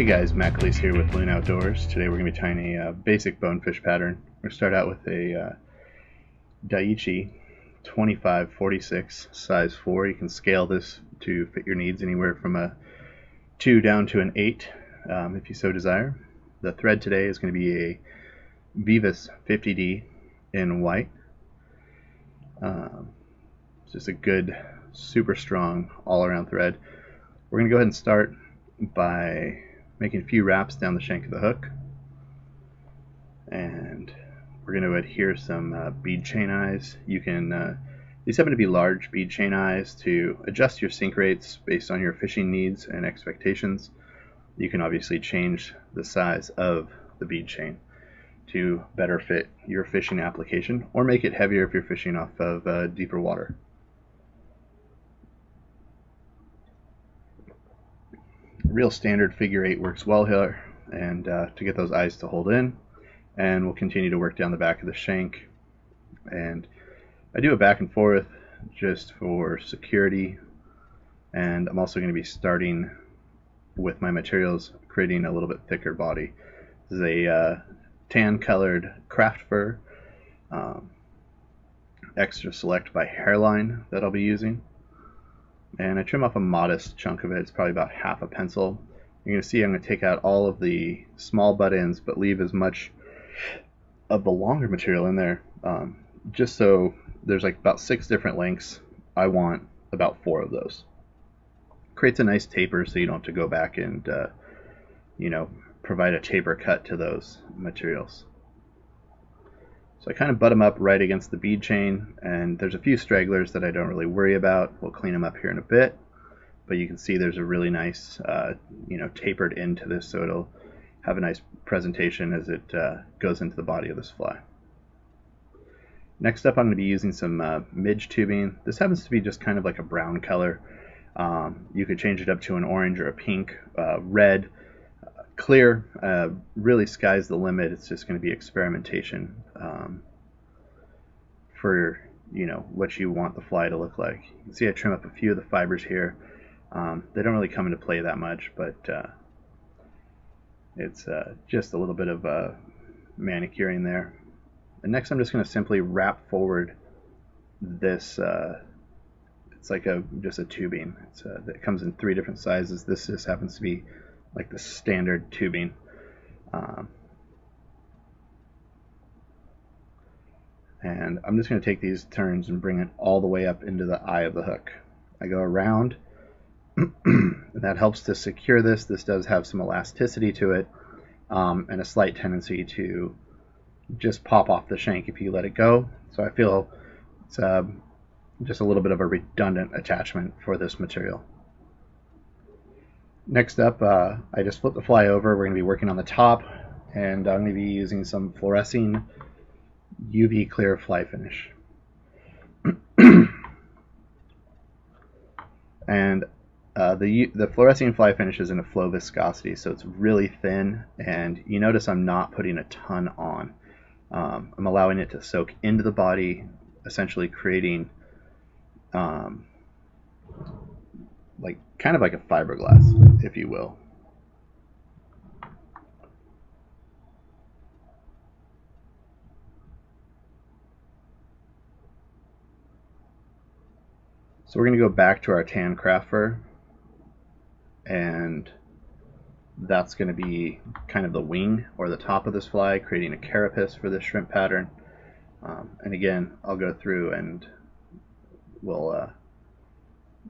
Hey guys, Matt Cleese here with Loon Outdoors. Today we're going to be tying a basic bonefish pattern. We're going to start out with a Daiichi 2546 size 4. You can scale this to fit your needs anywhere from a 2 down to an 8 if you so desire. The thread today is going to be a Vivus 50D in white. It's just a good, super strong all-around thread. We're going to go ahead and start by making a few wraps down the shank of the hook, and we're going to adhere some bead chain eyes. You can these happen to be large bead chain eyes to adjust your sink rates based on your fishing needs and expectations. You can obviously change the size of the bead chain to better fit your fishing application, or make it heavier if you're fishing off of deeper water. Real standard figure 8 works well here, and to get those eyes to hold in, and we'll continue to work down the back of the shank. And I do a back and forth just for security, and I'm also going to be starting with my materials creating a little bit thicker body. This is a tan colored craft fur, extra select by Hairline that I'll be using. And I trim off a modest chunk of it. It's probably about half a pencil. You're going to see I'm going to take out all of the small butt ends, but leave as much of the longer material in there, just so there's like about 6 different lengths. I want about 4 of those. Creates a nice taper, so you don't have to go back and provide a taper cut to those materials. So I kind of butt them up right against the bead chain, and there's a few stragglers that I don't really worry about. We'll clean them up here in a bit, but you can see there's a really nice, tapered end to this, so it'll have a nice presentation as it goes into the body of this fly. Next up, I'm going to be using some midge tubing. This happens to be just kind of like a brown color. You could change it up to an orange or a pink, red, clear. Really sky's the limit. It's just going to be experimentation for what you want the fly to look like. You can see I trim up a few of the fibers here. They don't really come into play that much, but it's just a little bit of manicuring there. And next I'm just going to simply wrap forward this. It's like just a tubing. It comes in 3 different sizes. This just happens to be like the standard tubing. And I'm just going to take these turns and bring it all the way up into the eye of the hook. I go around, and that helps to secure this. This does have some elasticity to it, and a slight tendency to just pop off the shank if you let it go. So I feel it's just a little bit of a redundant attachment for this material. Next up, I just flip the fly over. We're going to be working on the top, and I'm going to be using some fluorescing UV clear fly finish. And the fluorescing fly finish is in a flow viscosity, so it's really thin, and you notice I'm not putting a ton on. I'm allowing it to soak into the body, essentially creating kind of like a fiberglass, if you will. So we're going to go back to our tan craft fur, and that's going to be kind of the wing or the top of this fly, creating a carapace for this shrimp pattern. And again, I'll go through and we'll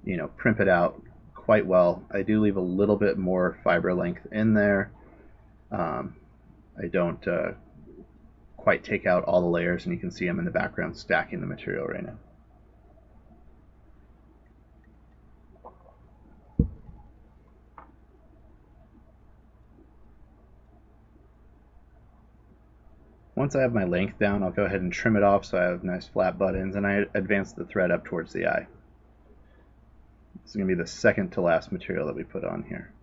primp it out quite well. I do leave a little bit more fiber length in there. I don't quite take out all the layers, and you can see I'm in the background stacking the material right now. Once I have my length down, I'll go ahead and trim it off so I have nice flat butt ends, and I advance the thread up towards the eye. This is going to be the second to last material that we put on here.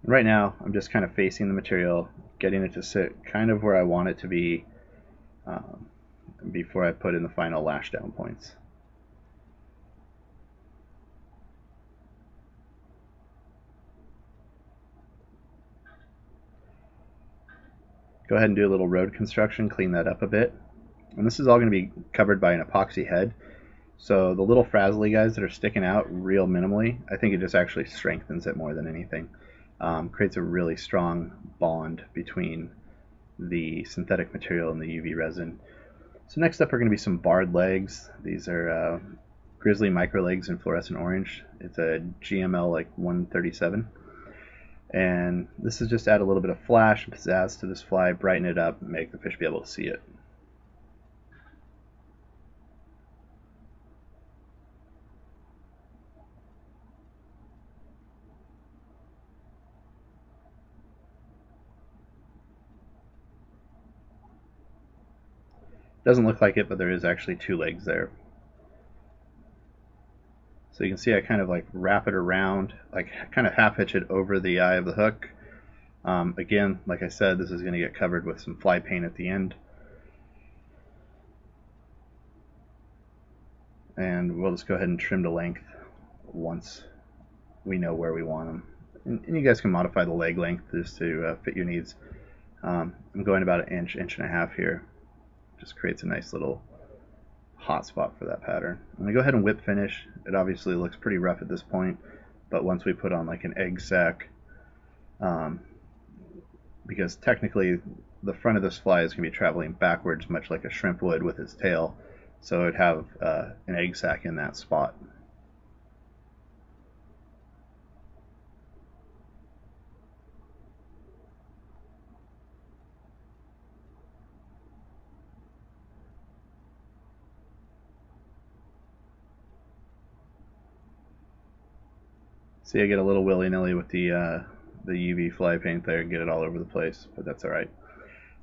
Right now, I'm just kind of facing the material, getting it to sit kind of where I want it to be, before I put in the final lash down points. Go ahead and do a little road construction, clean that up a bit. And this is all going to be covered by an epoxy head. So the little frazzly guys that are sticking out real minimally, I think it just actually strengthens it more than anything. Creates a really strong bond between the synthetic material and the UV resin. So next up are going to be some barred legs. These are Grizzly micro legs in fluorescent orange. It's a GML like 137. And this is just add a little bit of flash and pizzazz to this fly, brighten it up, and make the fish be able to see it. Doesn't look like it, but there is actually two legs there. So you can see I kind of like wrap it around, like kind of half hitch it over the eye of the hook. Again, like I said, this is going to get covered with some fly paint at the end. And we'll just go ahead and trim to length once we know where we want them. And you guys can modify the leg length just to fit your needs. I'm going about an inch, inch and a half here. Just creates a nice little hot spot for that pattern. I'm going to go ahead and whip finish. It obviously looks pretty rough at this point, but once we put on like an egg sac, because technically the front of this fly is going to be traveling backwards much like a shrimp would with its tail, so it would have an egg sac in that spot. See, I get a little willy-nilly with the UV fly paint there and get it all over the place, but that's alright.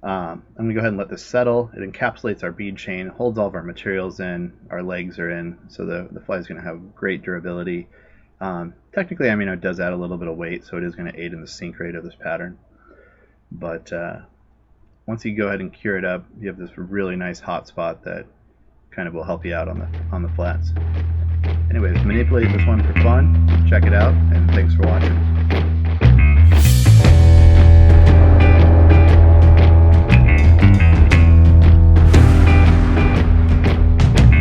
I'm going to go ahead and let this settle. It encapsulates our bead chain, holds all of our materials in, our legs are in, so the fly is going to have great durability. Technically, I mean, it does add a little bit of weight, so it is going to aid in the sink rate of this pattern. But once you go ahead and cure it up, you have this really nice hot spot that kind of will help you out on the flats. Anyways, manipulate this one for fun. Check it out, and thanks for watching.